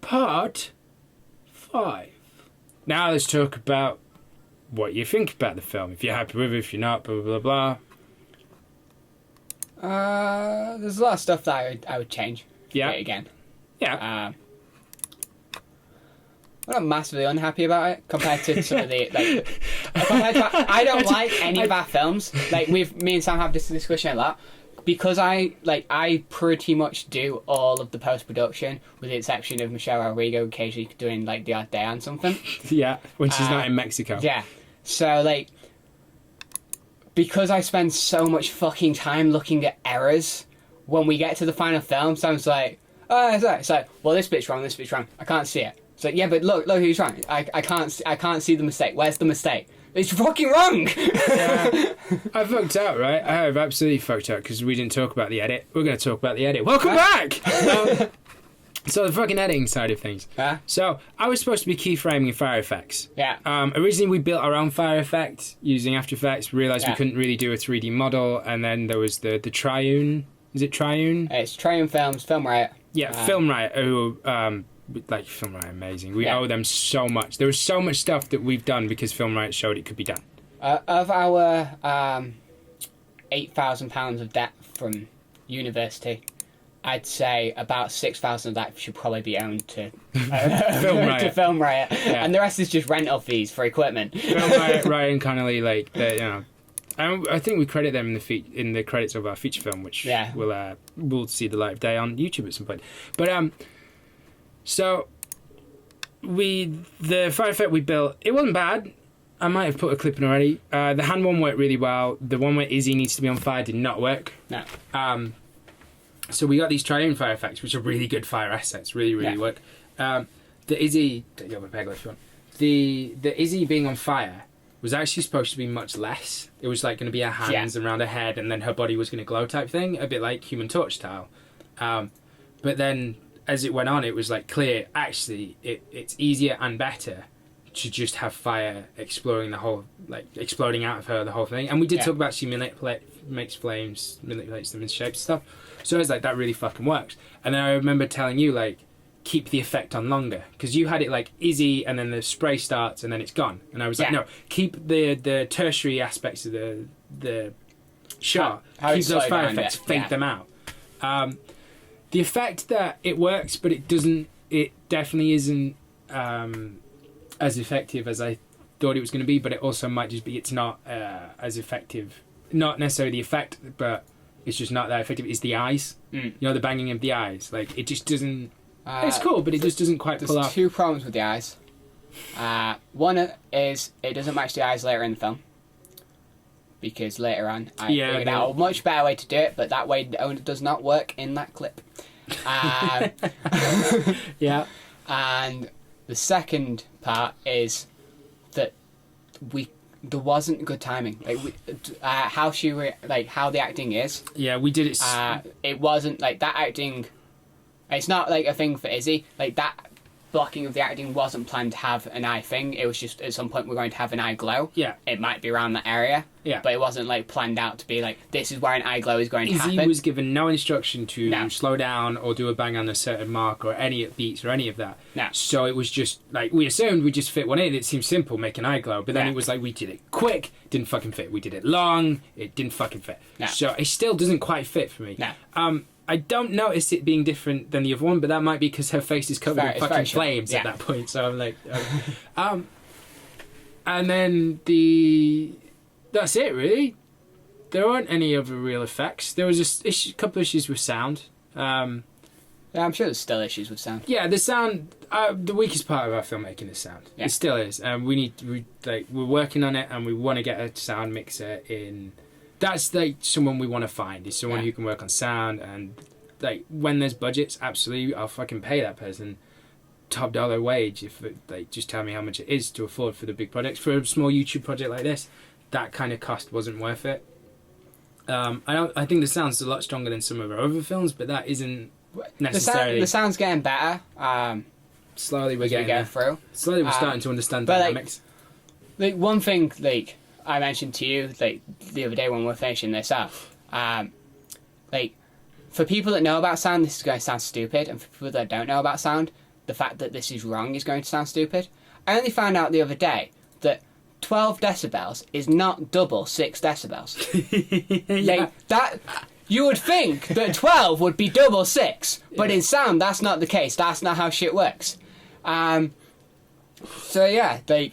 Part 5. Now let's talk about what you think about the film. If you're happy with it, if you're not, blah, blah, blah, blah. There's a lot of stuff that I would change. Yeah. Again. Yeah. I'm not massively unhappy about it compared to some of the I don't like any of our films. Like me and Sam have this discussion a lot because I pretty much do all of the post production with the exception of Michelle Rodrigo occasionally doing like the odd day on something. Yeah, when she's not in Mexico. Yeah, so like because I spend so much fucking time looking at errors, when we get to the final film, Sam's like, oh, it's like, well, this bit's wrong, I can't see it. It's like, yeah, but look who's wrong. I can't see the mistake. Where's the mistake? It's fucking wrong. Yeah. I fucked out, right? I have absolutely fucked out because we didn't talk about the edit. We're going to talk about the edit. Welcome back! So the fucking editing side of things. Yeah. So I was supposed to be keyframing in Fire Effects. Yeah. Originally we built our own Fire Effect using After Effects. Realised we couldn't really do a 3D model, and then there was the Triune. Is it Triune? It's Triune Films, Film Riot. Yeah, Film Riot, who like Film Riot, amazing. We owe them so much. There was so much stuff that we've done because Film Riot showed it could be done. Of our £8,000 of debt from university, I'd say about 6,000 of that should probably be owned to Film Riot. to Film Riot, Yeah. and the rest is just rental fees for equipment. Film Riot, Ryan Connolly, like you know. I think we credit them in the credits of our feature film, which will see the light of day on YouTube at some point. But so the Fire Effect we built, it wasn't bad. I might have put a clip in already. The hand one worked really well. The one where Izzy needs to be on fire did not work. No. So we got these Triune Fire Effects, which are really good fire assets, really work. The Izzy, take over Peggle if you want. The Izzy being on fire was actually supposed to be much less. It was like going to be her hands around her head, and then her body was going to glow type thing, a bit like Human Torch style. But then as it went on, it was like clear. Actually, it's easier and better to just have fire exploding out of her, the whole thing. And we did talk about she makes flames, manipulates them in shapes and stuff. So I was like, that really fucking works. And then I remember telling you, like, keep the effect on longer, because you had it like Izzy and then the spray starts and then it's gone, and I was like, no, keep the tertiary aspects of the shot, keep those fire effects, fade them out. The effect that it works, but it definitely isn't as effective as I thought it was going to be, but it also might just be it's not as effective, not necessarily the effect, but it's just not that effective. It's the eyes, you know, the banging of the eyes, like it just doesn't. It's cool, but it just doesn't quite pull off. There's two problems with the eyes. One is it doesn't match the eyes later in the film, because later on I figured out a much better way to do it, but that way does not work in that clip. Yeah. And the second part is that there wasn't good timing. Like how the acting is. Yeah, we did it. It wasn't like that acting. It's not like a thing for Izzy. Like that blocking of the acting wasn't planned to have an eye thing. It was just at some point we're going to have an eye glow. Yeah. It might be around that area. Yeah. But it wasn't like planned out to be like, this is where an eye glow is going to happen. Izzy was given no instruction to slow down or do a bang on a certain mark or any beats or any of that. No. So it was just like, we assumed we just fit one in. It seemed simple, make an eye glow. But then it was like, we did it quick, didn't fucking fit. We did it long, it didn't fucking fit. No. So it still doesn't quite fit for me. No. I don't notice it being different than the other one, but that might be because her face is covered in fucking flames at that point. So I'm like, and then that's it really. There weren't any other real effects. There was just a couple of issues with sound. Yeah, I'm sure there's still issues with sound. Yeah, the sound. The weakest part of our filmmaking is sound. Yeah. It still is. We're working on it, and we want to get a sound mixer in. That's like someone we want to find, is someone who can work on sound, and like when there's budgets, absolutely, I'll fucking pay that person top dollar wage if they just tell me how much it is to afford for the big projects. For a small YouTube project like this, that kind of cost wasn't worth it. I think the sound's a lot stronger than some of our other films, but that isn't necessarily. The sound's getting better. Slowly we're getting there. Through. Slowly we're starting to understand dynamics. Like one thing, like I mentioned to you, like the other day when we were finishing this up, like for people that know about sound, this is going to sound stupid, and for people that don't know about sound, the fact that this is wrong is going to sound stupid. I only found out the other day that 12 decibels is not double 6 decibels. Yeah. That you would think that 12 would be double 6, but in sound that's not the case. That's not how shit works. So yeah, like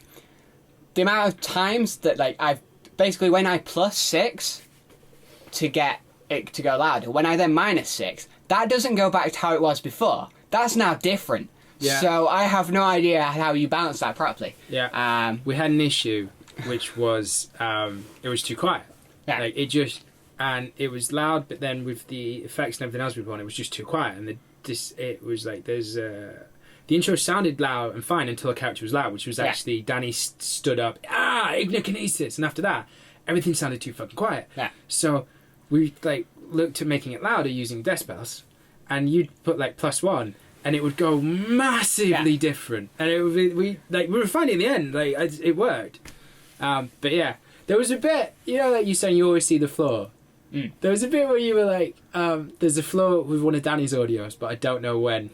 the amount of times that like I've basically when I plus 6 to get it to go louder, when I then minus 6, that doesn't go back to how it was before. That's now different. Yeah. So I have no idea how you balance that properly. Yeah. We had an issue, which was it was too quiet. Yeah. Like it was loud, but then with the effects and everything else we put on, it was just too quiet. And it was like the intro sounded loud and fine until a character was loud, which was actually Danny stood up, ignokinesis, and after that, everything sounded too fucking quiet. Yeah. So we like looked at making it louder using decibels, and you'd put like +1. And it would go massively different, and it would be, we were fine in the end. Like it worked, but yeah, there was a bit, like you saying you always see the flaw. There was a bit where you were like, "There's a flaw with one of Danny's audios, but I don't know when."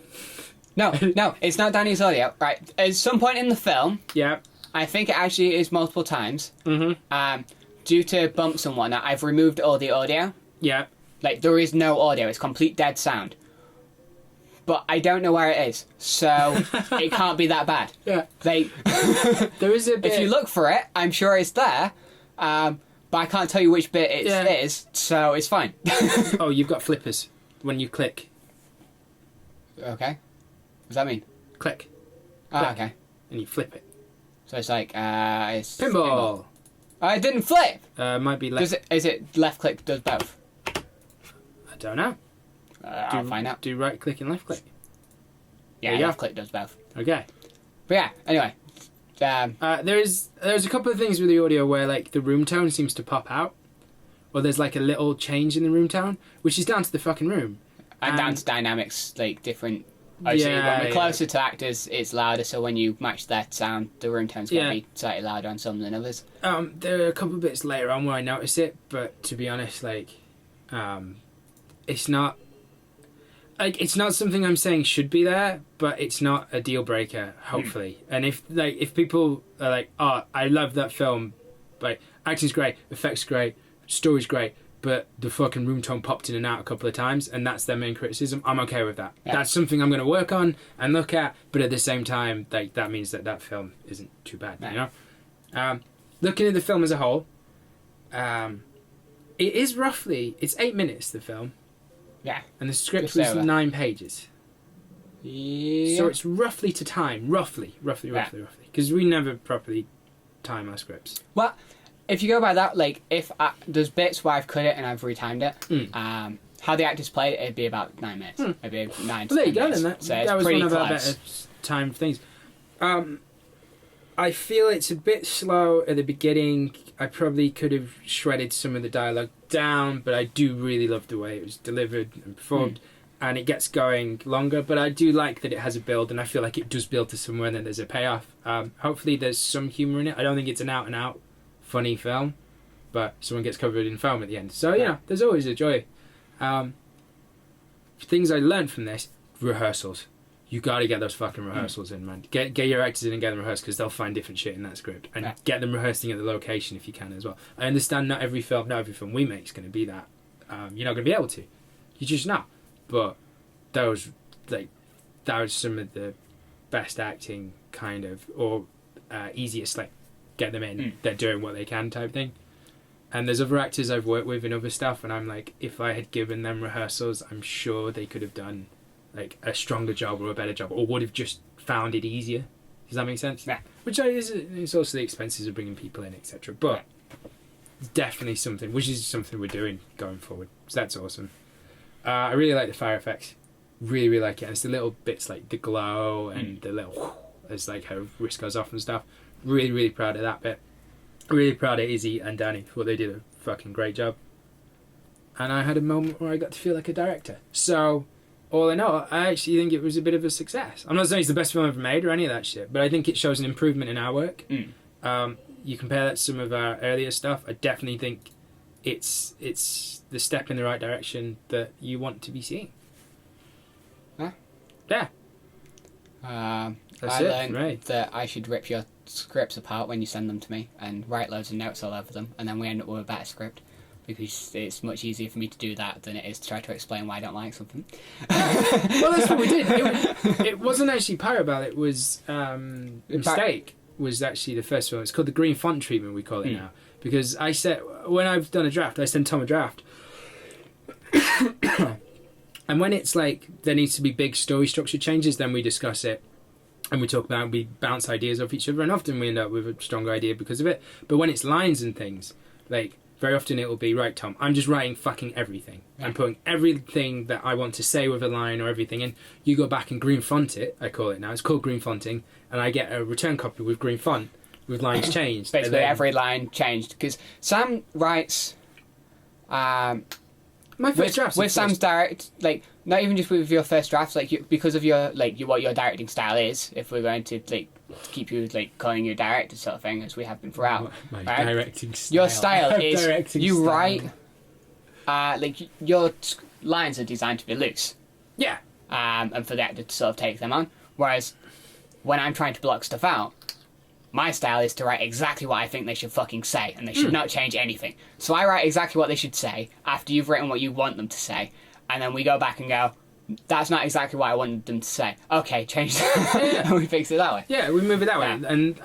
No, it's not Danny's audio. Right, at some point in the film, I think it actually is multiple times. Due to bumps and whatnot, I've removed all the audio. Yeah, like there is no audio; it's complete dead sound. But I don't know where it is, so it can't be that bad. Yeah. Like, there is a bit. If you look for it, I'm sure it's there, but I can't tell you which bit it is, so it's fine. Oh, you've got flippers when you click. Okay. What does that mean? Click. Oh, okay. And you flip it. So it's like, it's... Pinball! I didn't flip! Might be left. Is it left click does both? I don't know. I'll find out. Do right click and left click. Yeah, left click does both. Okay. But yeah, anyway. There's a couple of things with the audio where like the room tone seems to pop out, or there's like a little change in the room tone, which is down to the fucking room. And down to dynamics, like different. Obviously, when we're closer to actors, it's louder. So when you match that sound, the room tone's going to be slightly louder on some than others. There are a couple of bits later on where I notice it, but to be honest, like, it's not. Like, it's not something I'm saying should be there, but it's not a deal breaker, hopefully. And if people are like, oh, I love that film, like, acting's great, effects great, story's great, but the fucking room tone popped in and out a couple of times, and that's their main criticism, I'm okay with that. Yeah. That's something I'm going to work on and look at, but at the same time, like, that means that film isn't too bad, you know? Looking at the film as a whole, it is it's 8 minutes, the film. Yeah. And the script was 9 pages. Yeah. So it's roughly to time. Roughly. Because we never properly time our scripts. Well, if you go by that, like, if there's bits where I've cut it and I've retimed it, how the actors played it, it'd be about 9 minutes. It'd be 9 to 10 minutes. Well, there you go, then. That was one of our better timed things. I feel it's a bit slow at the beginning. I probably could have shredded some of the dialogue down, but I do really love the way it was delivered and performed, and it gets going longer, but I do like that it has a build, and I feel like it does build to somewhere and then there's a payoff. Hopefully there's some humour in it. I don't think it's an out-and-out funny film, but someone gets covered in foam at the end. So, there's always a joy. Things I learned from this, rehearsals. You got to get those fucking rehearsals in, man. Get your actors in and get them rehearsed, because they'll find different shit in that script. And get them rehearsing at the location if you can as well. I understand not every film we make is going to be that. You're not going to be able to. You're just not. But that was some of the best acting, kind of, or easiest, like, get them in, they're doing what they can type thing. And there's other actors I've worked with in other stuff, and I'm like, if I had given them rehearsals, I'm sure they could have done like a stronger job or a better job, or would have just found it easier. Does that make sense? Yeah. Which is also the expenses of bringing people in, etc. But it's definitely something, which is something we're doing going forward. So that's awesome. I really like the fire effects. Really, really like it. And it's the little bits like the glow and the little as like how wrist goes off and stuff. Really, really proud of that bit. Really proud of Izzy and Danny for what they did a fucking great job. And I had a moment where I got to feel like a director. So, all in all, I actually think it was a bit of a success. I'm not saying it's the best film I've ever made or any of that shit, but I think it shows an improvement in our work. You compare that to some of our earlier stuff, I definitely think it's the step in the right direction that you want to be seeing. Huh? Yeah. That's I it, learned right. that I should rip your scripts apart when you send them to me and write loads of notes all over them, and then we end up with a better script. Because it's much easier for me to do that than it is to try to explain why I don't like something. Well, that's what we did. It wasn't actually Pyrobelle, it was Mistake was actually the first one. It's called the green font treatment, we call it now. Because I said, when I've done a draft, I send Tom a draft. And when it's like, there needs to be big story structure changes, then we discuss it. And we talk about, we bounce ideas off each other, and often we end up with a stronger idea because of it. But when it's lines and things, like, very often it will be, right, Tom, I'm just writing fucking everything. I'm putting everything that I want to say with a line or everything in. You go back and green font it, I call it now. It's called green fonting. And I get a return copy with green font, with lines changed. Basically, every line changed. Because Sam writes... my first drafts. With Sam's direct, like, not even just with your first drafts, like, because of your, like, what your directing style is, if we're going to, like, keep you, like, calling you a director sort of thing, as we have been throughout. My right? directing style. Your style is, you style. write, like, your lines are designed to be loose. Yeah. And for the actor to sort of take them on. Whereas, when I'm trying to block stuff out, my style is to write exactly what I think they should fucking say, and they should not change anything. So I write exactly what they should say after you've written what you want them to say, and then we go back and go, that's not exactly what I wanted them to say. Okay, change that. And we fix it that way. Yeah, we move it that way. And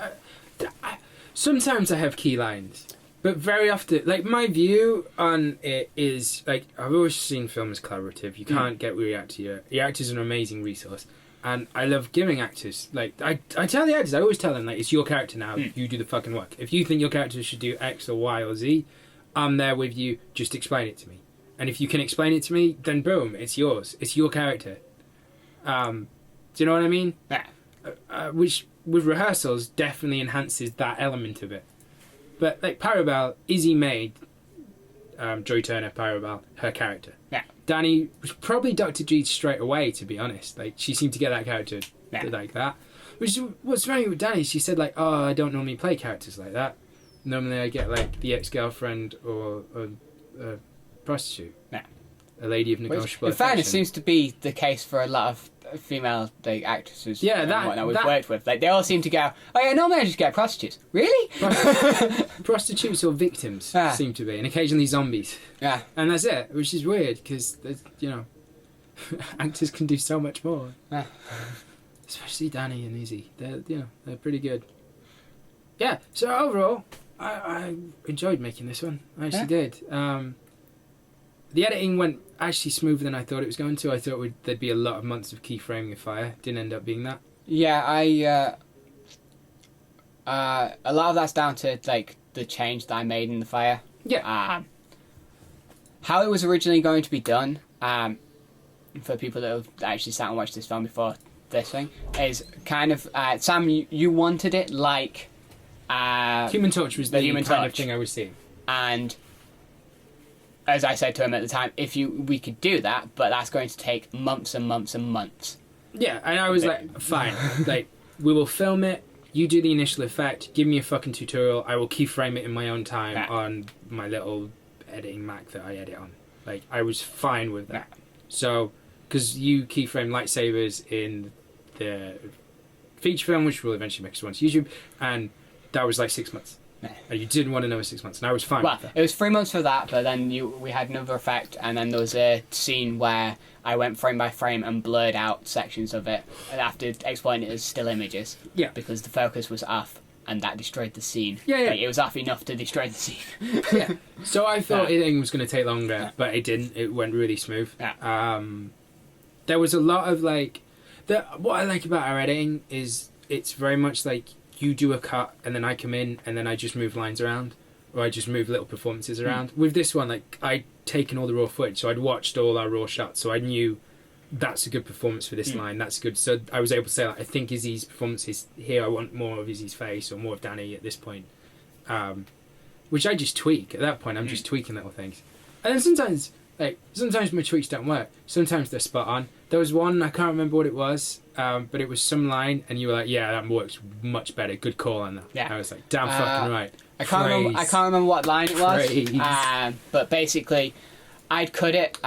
sometimes I have key lines, but very often, like, my view on it is, like, I've always seen film as collaborative. You can't get where you act to your actor's an amazing resource. And I love giving actors, like, I tell the actors, I always tell them, like, it's your character now, you do the fucking work. If you think your character should do X or Y or Z, I'm there with you, just explain it to me. And if you can explain it to me, then boom, it's yours. It's your character. Do you know what I mean? Yeah. Which, with rehearsals, definitely enhances that element of it. But, like, Pyrobelle, Izzy made Joy Turner, Pyrobelle, her character. Yeah. Danny was probably Dr. G straight away, to be honest. Like, she seemed to get that character like that. Which, what's funny with Danny, she said, like, oh, I don't normally play characters like that. Normally I get, like, the ex-girlfriend or a prostitute. Yeah. A lady of negotiable in fact, it affection. seems to be the case for a lot of female, like, actresses Yeah, and we've worked with. Like, they all seem to go, oh yeah, normally I just get prostitutes. Really? Prostitutes or victims seem to be, and occasionally zombies. Yeah. And that's it, which is weird, because, you know, actors can do so much more. Yeah. Especially Danny and Izzy. They're pretty good. Yeah, so overall, I enjoyed making this one. I actually did. The editing went actually smoother than I thought it was going to. I thought there'd be a lot of months of keyframing and fire. Didn't end up being that. Yeah, a lot of that's down to, like, the change that I made in the fire. Yeah. How it was originally going to be done, for people that have actually sat and watched this film before this thing, is kind of, Sam, you wanted it like... Human Torch was the Human kind of Torch. thing I was seeing. And as I said to him at the time, we could do that, but that's going to take months and months and months. Yeah, and I was like, fine. Like, we will film it, you do the initial effect, give me a fucking tutorial, I will keyframe it in my own time on my little editing Mac that I edit on. Like, I was fine with that. So, because you keyframe lightsabers in the feature film, which will eventually make us onto YouTube, and that was like 6 months. And you didn't want another 6 months, and I was fine with that. It was 3 months for that, but then we had another effect, and then there was a scene where I went frame by frame and blurred out sections of it after explaining it as still images. Yeah. Because the focus was off, and that destroyed the scene. Yeah. Like, it was off enough to destroy the scene. Yeah. So I thought editing was going to take longer, but it didn't. It went really smooth. Yeah. There was a lot of, like... What I like about our editing is it's very much like you do a cut and then I come in and then I just move lines around, or I just move little performances around. With this one, like, I'd taken all the raw footage, so I'd watched all our raw shots, so I knew that's a good performance for this line, that's good. So I was able to say, like, I think Izzy's performance is here, I want more of Izzy's face or more of Danny at this point. Which I just tweak. At that point, I'm just tweaking little things. And then sometimes my tweaks don't work. Sometimes they're spot on. There was one, I can't remember what it was, but it was some line, and you were like, yeah, that works much better. Good call on that. Yeah. I was like, damn fucking right. I can't remember what line it was. Praise. But basically, I'd cut it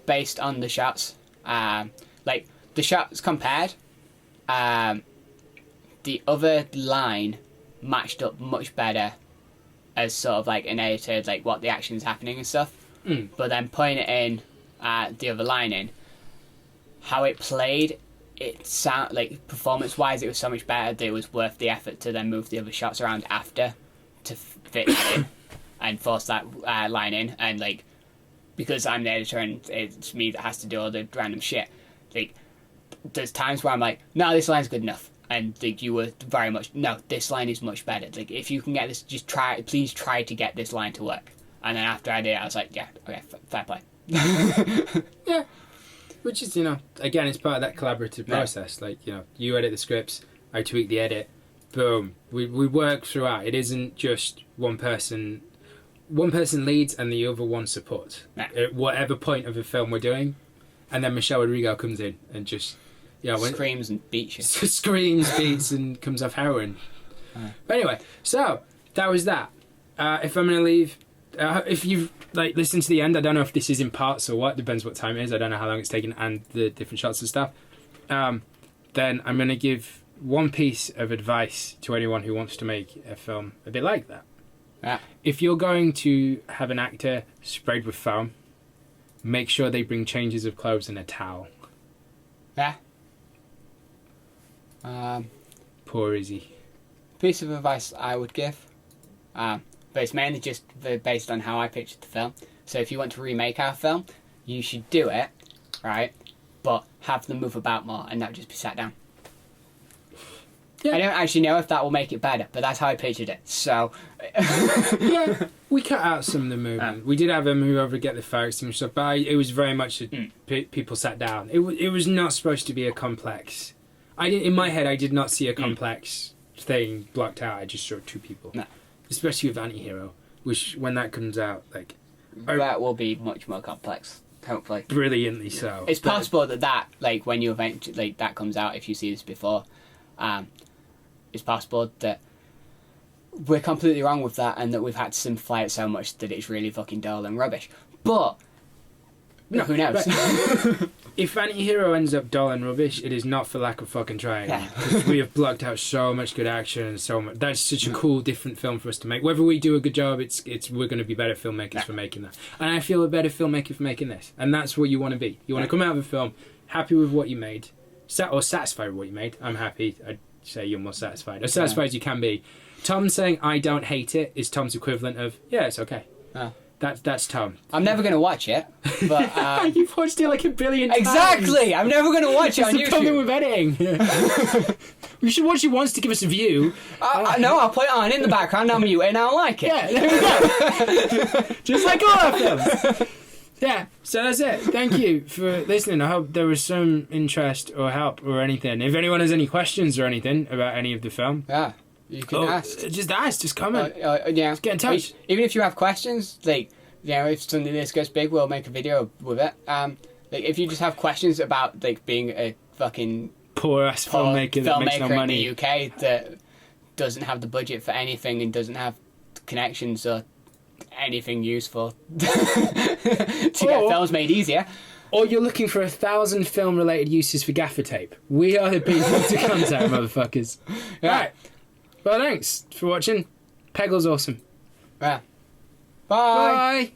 based on the shots. Like, the shots compared, the other line matched up much better as sort of like an editor, like what the action's happening and stuff. But then putting it in, the other line in, how it played, it sound like performance-wise, it was so much better that it was worth the effort to then move the other shots around after to fit that in and force that line in. And like, because I'm the editor and it's me that has to do all the random shit, like, there's times where I'm like, no, this line's good enough. And like, you were very much, no, this line is much better. Like, if you can get this, just please try to get this line to work. And then after I did it, I was like, yeah, okay, fair play. Yeah. Which is, again, it's part of that collaborative process. Like, you edit the scripts, I tweak the edit, boom. We work throughout. It isn't just one person leads and the other one supports. At whatever point of the film we're doing. And then Michelle Rodrigo comes in and just... screams and beats you. Screams, beats, and comes off heroin. But anyway, so that was that. If I'm going to leave, if you've listened to the end, I don't know if this is in parts or what. Depends what time it is. I don't know how long it's taken and the different shots and stuff. Then I'm going to give one piece of advice to anyone who wants to make a film a bit like that. If you're going to have an actor sprayed with foam, make sure they bring changes of clothes and a towel. Poor Izzy. Piece of advice I would give, but it's mainly just based on how I pictured the film. So if you want to remake our film, you should do it, right? But have them move about more and not just be sat down. Yeah. I don't actually know if that will make it better, but that's how I pictured it. So yeah, we cut out some of the movement. We did have them move over to get the facts and stuff, but it was very much people sat down. It was not supposed to be a complex. In my head, I did not see a complex thing blocked out. I just saw two people. No. Especially with Anti-Hero, which when that comes out, that will be much more complex. Hopefully, brilliantly so. It's possible that when you eventually that comes out, if you see this before, it's possible that we're completely wrong with that, and that we've had to simplify it so much that it's really fucking dull and rubbish. But who knows? If Anti-Hero ends up dull and rubbish, it is not for lack of fucking trying. Because we have blocked out so much good action and so much. That's such a cool, different film for us to make. Whether we do a good job, we're going to be better filmmakers for making that. And I feel a better filmmaker for making this. And that's what you want to be. You want to come out of a film happy with what you made, or satisfied with what you made. I'm happy. I'd say you're more satisfied. As satisfied as you can be. Tom saying I don't hate it is Tom's equivalent of it's okay. That's Tom. I'm never going to watch it, but you've watched it like a billion times. Exactly. I'm never going to watch it on YouTube. It's the problem with editing. We should watch it once to give us a view. No, I'll put it on in the background. I'll mute it and I'll like it. Yeah, there we go. Just like all our films. Yeah, so that's it. Thank you for listening. I hope there was some interest or help or anything. If anyone has any questions or anything about any of the film, you can ask. Just comment. Just get in touch. Even if you have questions, if something this gets big, we'll make a video with it. If you just have questions about being a fucking poor ass filmmaker that makes no money in the UK that doesn't have the budget for anything and doesn't have connections or anything useful to get films made easier. Or you're looking for 1,000 film-related uses for gaffer tape. We are the people to contact, motherfuckers. Right. Well, thanks for watching. Peggle's awesome. Yeah. Bye.